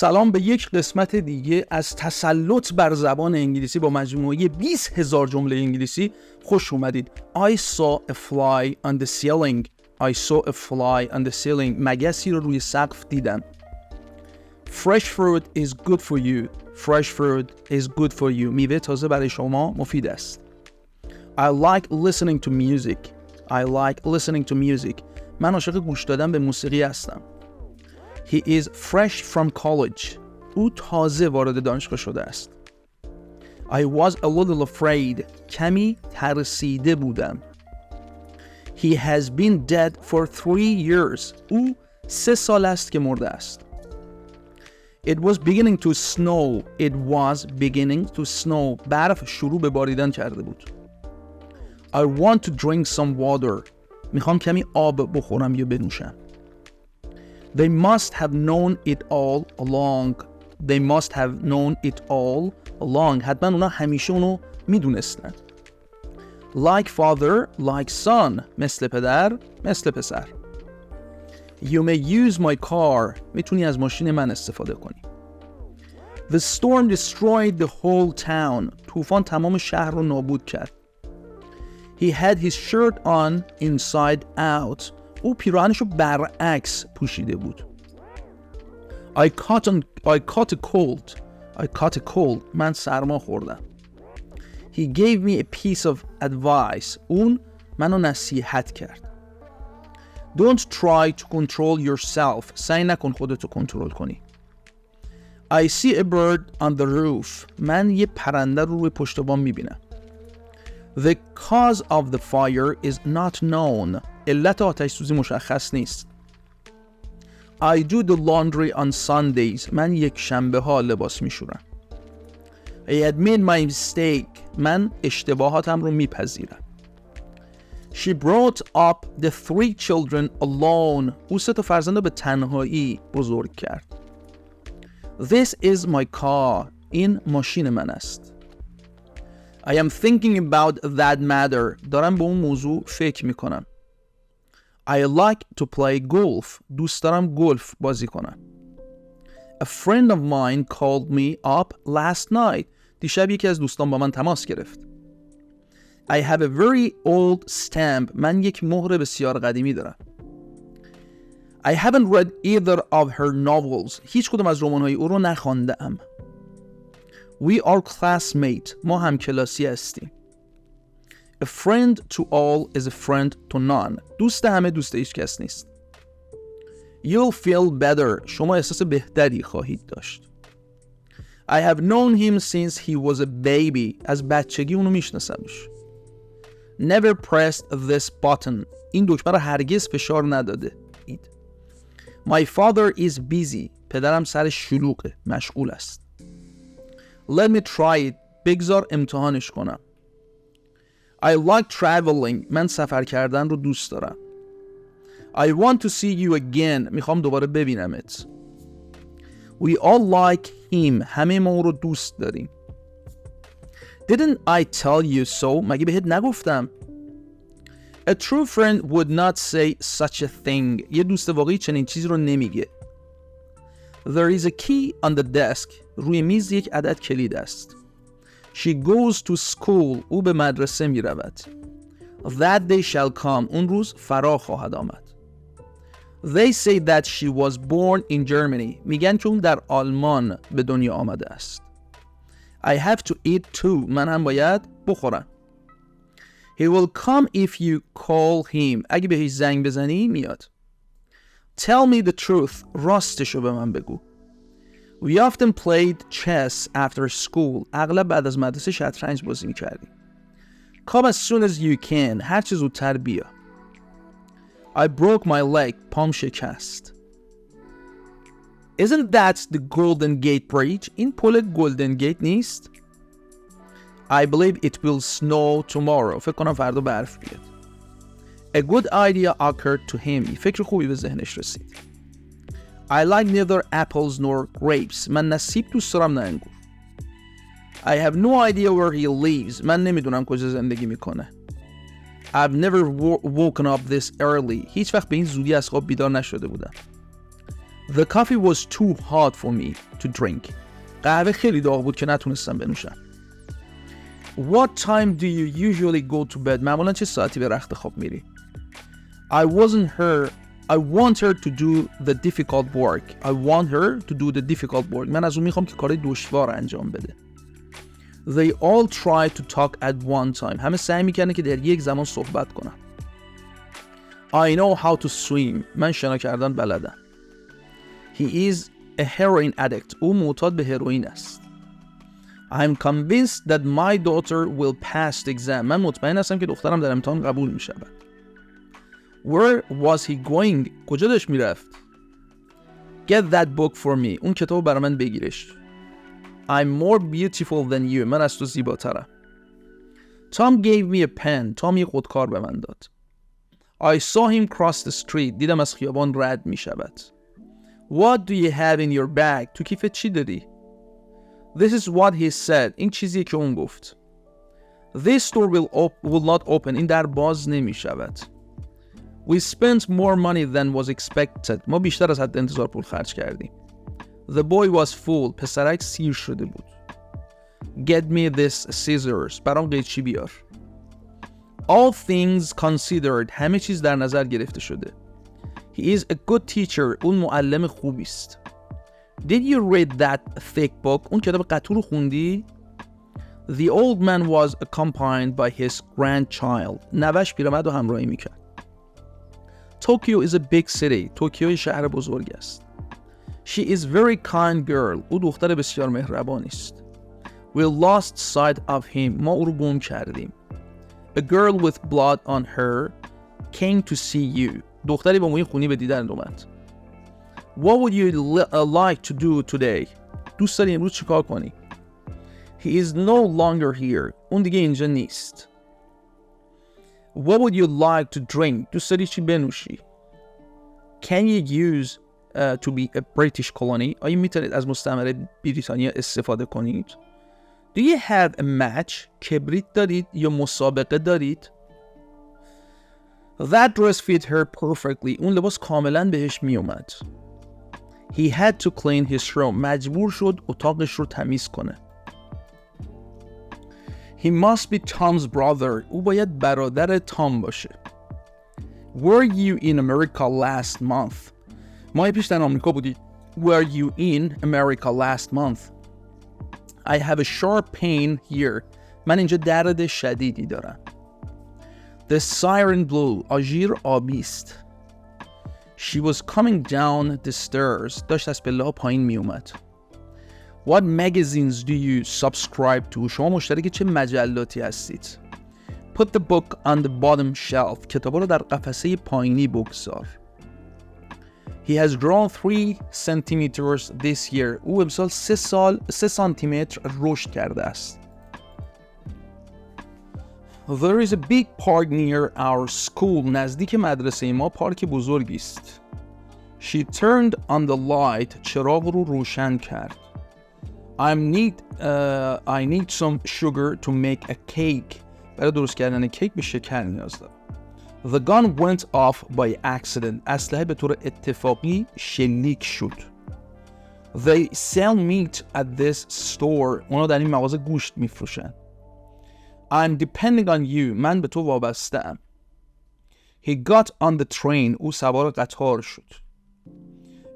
سلام به یک قسمت دیگه از تسلط بر زبان انگلیسی با مجموعه 20,000 جمله انگلیسی خوش اومدید. I saw a fly on the ceiling. I saw a fly on the ceiling. مگسی رو روی سقف دیدم. Fresh fruit is good for you. Fresh fruit is good for you. میوه تازه برای شما مفید است. I like listening to music. I like listening to music. من عاشق گوش دادن به موسیقی هستم. He is fresh from college. او تازه وارد دانشگاه شده است. I was a little afraid. کمی ترسیده بودم. He has been dead for 3 years. او 3 سال است که مرده است. It was beginning to snow. It was beginning to snow. برف شروع به باریدن کرده بود. I want to drink some water. میخوام کمی آب بخورم یا بنوشم. They must have known it all along. They must have known it all along. حتما اونا همیشه اونو میدونستن. Like father, like son. مثل پدر، مثل پسر. You may use my car. میتونی از ماشین من استفاده کنی. The storm destroyed the whole town. طوفان تمام شهر رو نابود کرد. He had his shirt on inside out. او پیراهنشو برعکس پوشیده بود. I caught a cold. من سرما خوردم. He gave me a piece of advice. اون منو نصیحت کرد. Don't try to control yourself. سعی نکن خودتو کنترل کنی. I see a bird on the roof. من یه پرنده رو روی پشت بام میبینم. The cause of the fire is not known. علت آتش سوزی مشخص نیست. I do the laundry on Sundays. من یک شنبه ها لباس میشورم. I admit my mistake. من اشتباهاتم رو میپذیرم. She brought up the 3 children alone. او 3 تا فرزند رو به تنهایی بزرگ کرد. This is my car. این ماشین من است. I am thinking about that matter. دارم به اون موضوع فکر میکنم. I like to play golf. دوست دارم گلف بازی کنم. A friend of mine called me up last night. دیشب یکی از دوستان با من تماس گرفت. I have a very old stamp. من یک مهر بسیار قدیمی دارم. I haven't read either of her novels. هیچ کدوم از رمان‌های او رو نخوانده‌ام. We are classmates. ما هم کلاسی هستیم. A friend to all is a friend to none. دوست همه دوست هیچ کس نیست. You'll feel better. شما احساس بهتری خواهید داشت. I have known him since he was a baby. از بچگی اونو میشناسمش. Never pressed this button. این دکمه رو هرگز فشار نداده. My father is busy. پدرم سر شلوغه. مشغول است. Let me try it. بگذار امتحانش کنم. I like traveling. من سفر کردن رو دوست دارم. I want to see you again. میخوام دوباره ببینمت. We all like him. همه ما او رو دوست داریم. Didn't I tell you so? مگه بهت نگفتم؟ A true friend would not say such a thing. یه دوست واقعی چنین چیزی رو نمیگه. There is a key on the desk. روی میز یک عدد کلید است. She goes to school. او به مدرسه می رود. That day shall come. eون روز فرا خواهد آمد. They say that she was born in Germany. میگن که اون در آلمان به دنیا آمده است. I have to eat too. من هم باید بخورم. He will come if you call him. اگه بهش زنگ بزنی میاد. Tell me the truth. راستشو به من بگو. We often played chess after school. اغلب بعد از مدرسه شطرنج بازی می‌کردیم. Come as soon as you can. هر چه زودتر بیا. I broke my leg. پام شکست. Isn't that the Golden Gate Bridge? این پل گلدن گیت نیست؟ I believe it will snow tomorrow. فکر کنم فردا برف بیاد. A good idea occurred to him. فکر خوبی به ذهنش رسید. I like neither apples nor grapes. من نه سیب دوست دارم نه انگور. I have no idea where he lives. من نمیدونم کجا زندگی میکنه. I've never woken up this early. هیچ وقت به این زودی از خواب بیدار نشده بودم. The coffee was too hot for me to drink. قهوه خیلی داغ بود که نتونستم بنوشم. What time do you usually go to bed? معمولا چه ساعتی به رخت خواب میری؟ I want her to do the difficult work. I want her to do the difficult work. من از اون میخوام که کار دشوار انجام بده. They all try to talk at one time. همه سعی میکنن که در یک زمان صحبت کنن. I know how to swim. من شنا کردن بلدم. He is a heroin addict. او معتاد به هروئین است. I'm convinced that my daughter will pass the exam. من مطمئن هستم که دخترم در امتحان قبول می شود. Where was he going? کجا داشت می رفت؟ Get that book for me. اون کتاب برای من بگیرش. I'm more beautiful than you. من از تو زیباترم. Tom gave me a pen. تام یک خودکار به من داد. I saw him cross the street. دیدم از خیابان رد می شود. What do you have in your bag? تو کیفت چی داری؟ This is what he said. این چیزیه که اون گفت. This door will not open. این در باز نمی شود. We spent more money than was expected. ما بیشتر از حد انتظار پول خرج کردیم. The boy was full. پسرک سیر شده بود. Get me this scissors. برام قیچی بیار. All things considered. همه چیز در نظر گرفته شده. He is a good teacher. اون معلم خوبی است. Did you read that thick book? اون کتاب قطور رو خوندی؟ The old man was accompanied by his grandchild. نوش پیرمرد رو همراهی میکرد. Tokyo is a big city. توکیو شهر بزرگ است. She is very kind girl. او دختر بسیار مهربانی است. We lost sight of him. ما او رو گم کردیم. A girl with blood on her came to see you. دختری با موی خونی به دیدن اومد. What would you like to do today? دوست داری امروز چیکار کنی؟ He is no longer here. اون دیگه اینجا نیست. What would you like to drink? دوست داری چی بنوشی؟ Can you use to be a British colony? آیا میتونید از مستعمره بریتانیا استفاده کنید؟ Do you have a match? کبریت دارید یا مسابقه دارید؟ That dress fit her perfectly. اون لباس کاملا بهش می اومد. He had to clean his room. مجبور شد اتاقش رو تمیز کنه. He must be Tom's brother. او باید برادر تام باشه. Were you in America last month? ماه پیش در آمریکا بودی. Were you in America last month? I have a sharp pain here. من اینجا درد شدیدی دارم. The siren blew. آژیر آبی است. She was coming down the stairs. داشت از پله‌ها پایین می اومد. What magazines do you subscribe to? شما مشترک چه مجلاتی هستید؟ Put the book on the bottom shelf. کتابا رو در قفسه پایینی بگذار. He has grown 3 centimeters this year. او امسال 3 سانتیمتر رشد کرده است. There is a big park near our school. نزدیک مدرسه ما پارک بزرگی است. She turned on the light. چراغ رو روشن کرد. I need some sugar to make a cake. برای درست کردن کیک به شکر نیاز دارم. The gun went off by accident. اسلحه به طور اتفاقی شلیک شد. They sell meat at this store. اونا در این مغازه گوشت میفروشن. I'm depending on you. من به تو وابسته‌ام. He got on the train. او سوار قطار شد.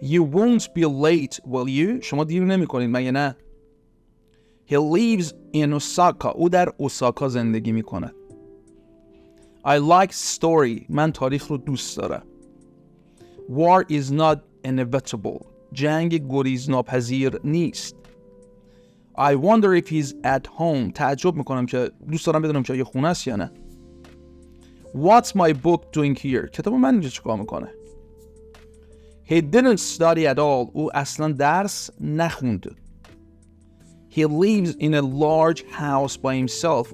You won't be late, will you? شما دیر نمی‌کنید مگه نه؟ He lives in Osaka. او در اوساکا زندگی می‌کند. I like story. من تاریخ رو دوست دارم. War is not inevitable. جنگ گریزناپذیر نیست. I wonder if he's at home. تعجب میکنم که دوست دارم بدونم که آیا خونه است یا نه. What's my book doing here? کتاب من اینجا چیکار میکنه؟ He didn't study at all. او اصلا درس نخوند. He lives in a large house by himself.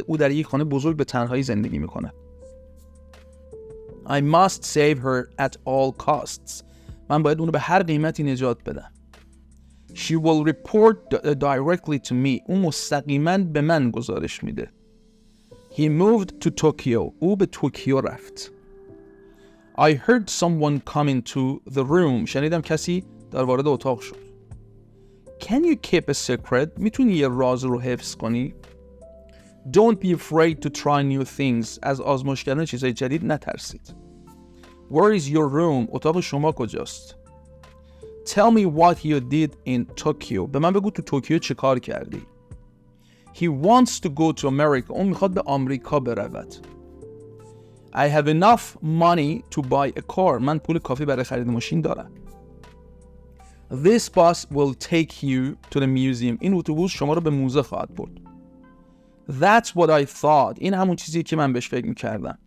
او در یک خانه بزرگ به تنهایی زندگی میکنه. I must save her at all costs. من باید اونو به هر قیمتی نجات بدم. She will report directly to me. او مستقیما به من گزارش میده. He moved to Tokyo. او به توکیو رفت. I heard someone come into the room. شنیدم کسی در وارد اتاق شد. Can you keep a secret? میتونی یه راز رو حفظ کنی؟ Don't be afraid to try new things. از آزمایش کردن چیزهای جدید نترسید. Where is your room? اتاق شما کجاست؟ Tell me what you did in Tokyo. به من بگو تو توکیو چه کار کردی؟ He wants to go to America. اون میخواد به آمریکا برود. I have enough money to buy a car. من پول کافی برای خرید ماشین دارم. This bus will take you to the museum. این اتوبوس شما رو به موزه خواهد برد. That's what I thought. این همون چیزیه که من بهش فکر میکردم.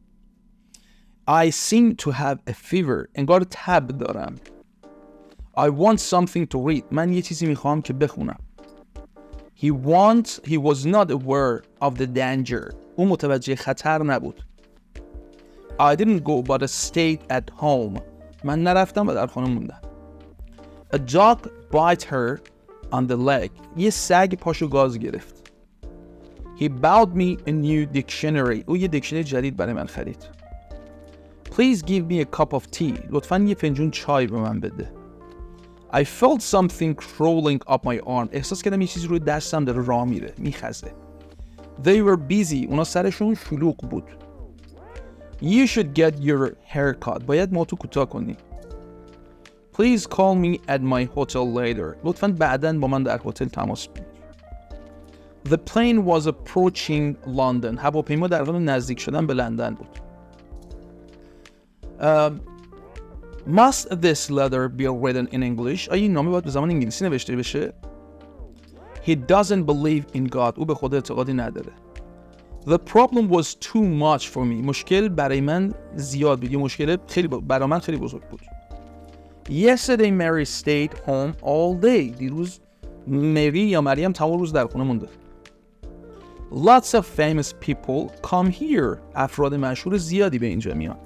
I seem to have a fever. انگار تب دارم. I want something to read. من یه چیزی میخوام که بخونم. He was not aware of the danger. اون متوجه خطر نبود. I didn't go but stayed at home. من نرفتم و در خانه موندم. A dog bit her on the leg. یه سگ پاشو گاز گرفت. He bought me a new dictionary. او یه دیکشنری جدید برای من خرید. Please give me a cup of tea. لطفاً یه فنجون چای به من بده. I felt something crawling up my arm. احساس کردم یه چیزی روی دستم داره راه میره، میخزه. They were busy. اونا سرشون شلوغ بود. You should get your hair cut. باید موتو کوتاه کنی. Please call me at my hotel later. لطفاً بعداً با من در هتل تماس بگیر. The plane was approaching London. هواپیما در حال نزدیک شدن به لندن بود. Must this letter be written in English? آیا این نامه باید به زبان انگلیسی نوشته بشه؟ He doesn't believe in God. او به خدا اعتقادی نداره. The problem was too much for me. مشکل برای من زیاد بود. یه مشکل برای من خیلی بزرگ بود. Yesterday Mary stayed home all day. دیروز مری یا مریم تمام روز در خونه مونده. Lots of famous people come here. افراد مشهور زیادی به اینجا میان.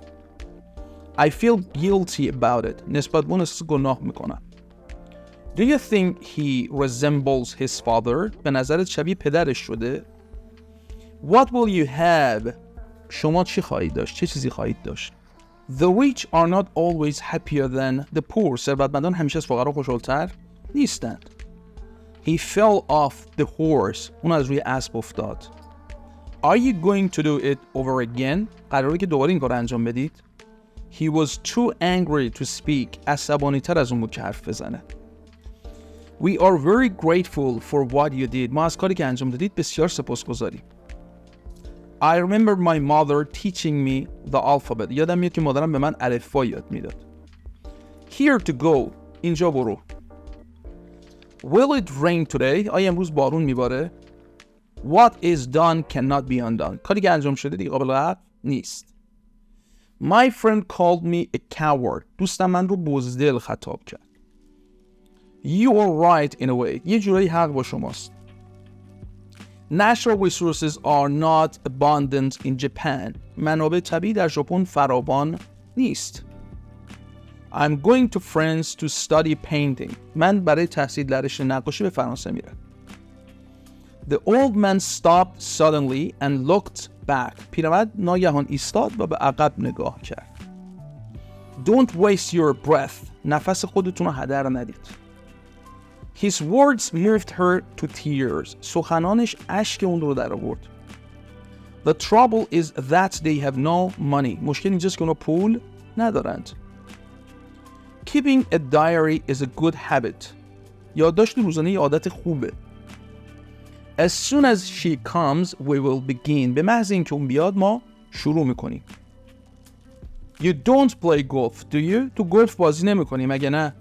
I feel guilty about it. نسبت به اون احساس گناه میکنم. Do you think he resembles his father? به نظرت شبیه پدرش شده؟ What will you have? شما چی خواهید داشت؟ چه چیزی خواهید داشت؟ The rich are not always happier than the poor. ثروتمندان همیشه از فقرا خوشحال‌تر نیستند. He fell off the horse. اون از روی اسب افتاد. Are you going to do it over again? قراره که دوباره این کار انجام بدید؟ He was too angry to speak. عصبانی تر از اون بود که حرف بزنه. We are very grateful for what you did. ما از کاری که انجام دادید بسیار سپاسگزاریم. I remember my mother teaching me the alphabet. یادم میاد که مادرم به من الفبا یاد میداد. Here to go. اینجا برو. Will it rain today? آیا امروز بارون میباره؟ What is done cannot be undone. کاری که انجام شده دیگه قابل رفع نیست. My friend called me a coward. دوستم من رو بزدل خطاب کرد. You are right in a way. یه جورایی حق با شماست. Natural resources are not abundant in Japan. منابع طبیعی در ژاپن فراوان نیست. I'm going to France to study painting. من برای تحصیل در رشته نقاشی به فرانسه میرم. The old man stopped suddenly and looked back. پیرمرد ناگهان ایستاد و به عقب نگاه کرد. Don't waste your breath. نفس خودتون رو هدر ندید. His words moved her to tears. سخنانش اشک اون رو در آورد. The trouble is that they have no money. مشکل اینجاست که اونا پول ندارند. Keeping a diary is a good habit. یادداشت روزانه یه عادت خوبه. As soon as she comes, we will begin. به محض اینکه اون بیاد ما شروع میکنیم. You don't play golf, do you? تو گلف بازی نمیکنی مگه نه؟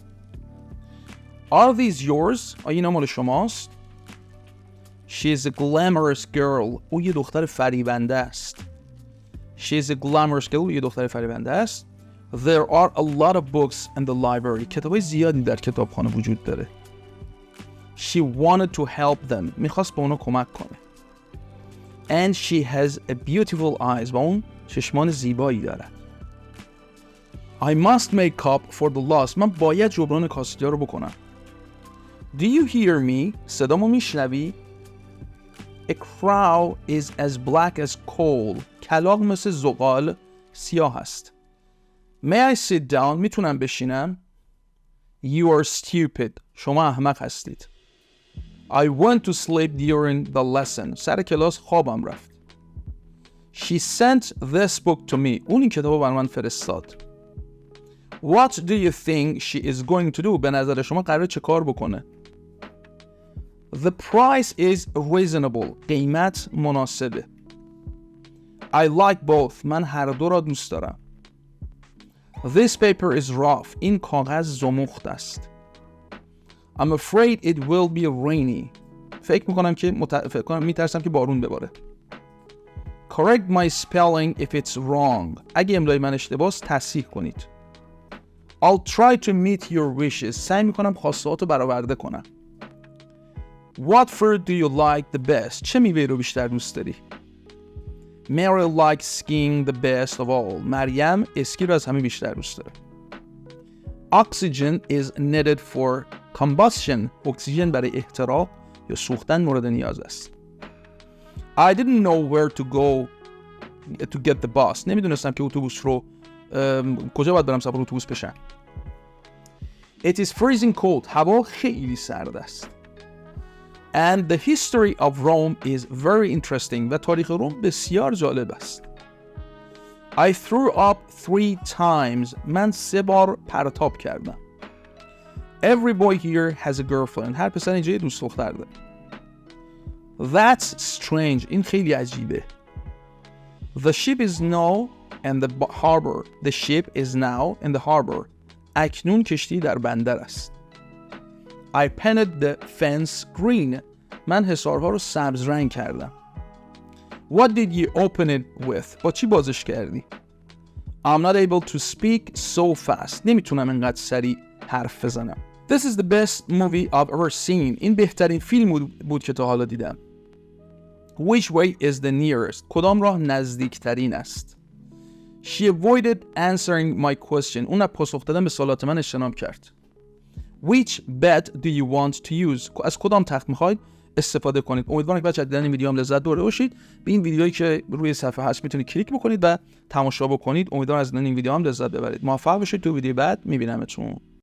Are these yours? آیا اینا مال شماست؟ She is a glamorous girl. او یه دختر فریبنده است. She is a glamorous girl. او یه دختر فریبنده است. There are a lot of books in the library. کتابای زیادی در کتابخانه وجود داره. She wanted to help them. میخواست به اونا کمک کنه. And she has a beautiful eyes. و اون چشمان زیبایی دارد. I must make up for the loss. من باید جبران کاسدیا رو بکنم. Do you hear me? صدامو میشنوی؟ A crow is as black as coal. کلاغ مثل زغال سیاه است. May I sit down؟ میتونم بشینم؟ You are stupid. شما احمق هستید. I went to sleep during the lesson. سر کلاس خوابم رفت. She sent this book to me. اون این کتابو بر من فرستاد. What do you think she is going to do؟ به نظر شما قراره چه کار بکنه؟ The price is reasonable. قیمت مناسبه. I like both. من هر دو را دوست دارم. This paper is rough. این کاغذ زمخت است. I'm afraid it will be rainy. فکر میکنم میترسم که بارون بباره. Correct my spelling if it's wrong. اگه املای من اشتباهه تصحیح کنید. I'll try to meet your wishes. سعی میکنم خواستهاتو برآورده کنم. What fruit do you like the best? چه میوه‌ای رو بیشتر دوست داری؟ Mary likes skiing the best of all. مریم اسکی رو از همه بیشتر دوست داره. Oxygen is needed for combustion. اکسیژن برای احتراق یا سوختن مورد نیاز است. I didn't know where to go to get the bus. نمیدونستم که اتوبوس رو کجا باید برم سوار اتوبوس بشم. It is freezing cold. هوا خیلی سرد است. And the history of Rome is very interesting. و تاریخ روم بسیار جالب است. I threw up 3 times. من 3 بار پرتاب کردم. Every boy here has a girlfriend. هر پسر اینجا یه دوست دختر داره. That's strange. این خیلی عجیبه. The ship is now in the harbor. The ship is now in the harbor. اکنون کشتی در بندر است. I painted the fence green. من حصارها رو سبز رنگ کردم. What did you open it with? با چی بازش کردی؟ I'm not able to speak so fast. نمیتونم انقدر سریع حرف بزنم. This is the best movie I've ever seen. این بهترین فیلم بود که تا حالا دیدم. Which way is the nearest? کدام راه نزدیکترین است؟ She avoided answering my question. اون از پاسخ دادن به سوالات من اجتناب کرد. Which bed do you want to use? از کدام تخت میخواید استفاده کنید؟ امیدوارم که بچه‌ها دیدن این ویدیو هم لذت برده باشید. به این ویدیویی که روی صفحه هست میتونید کلیک بکنید و تماشا بکنید. امیدوارم از دیدن این ویدیو هم لذت ببرید. موفق باشید. تو ویدیو بعد میبینمتون.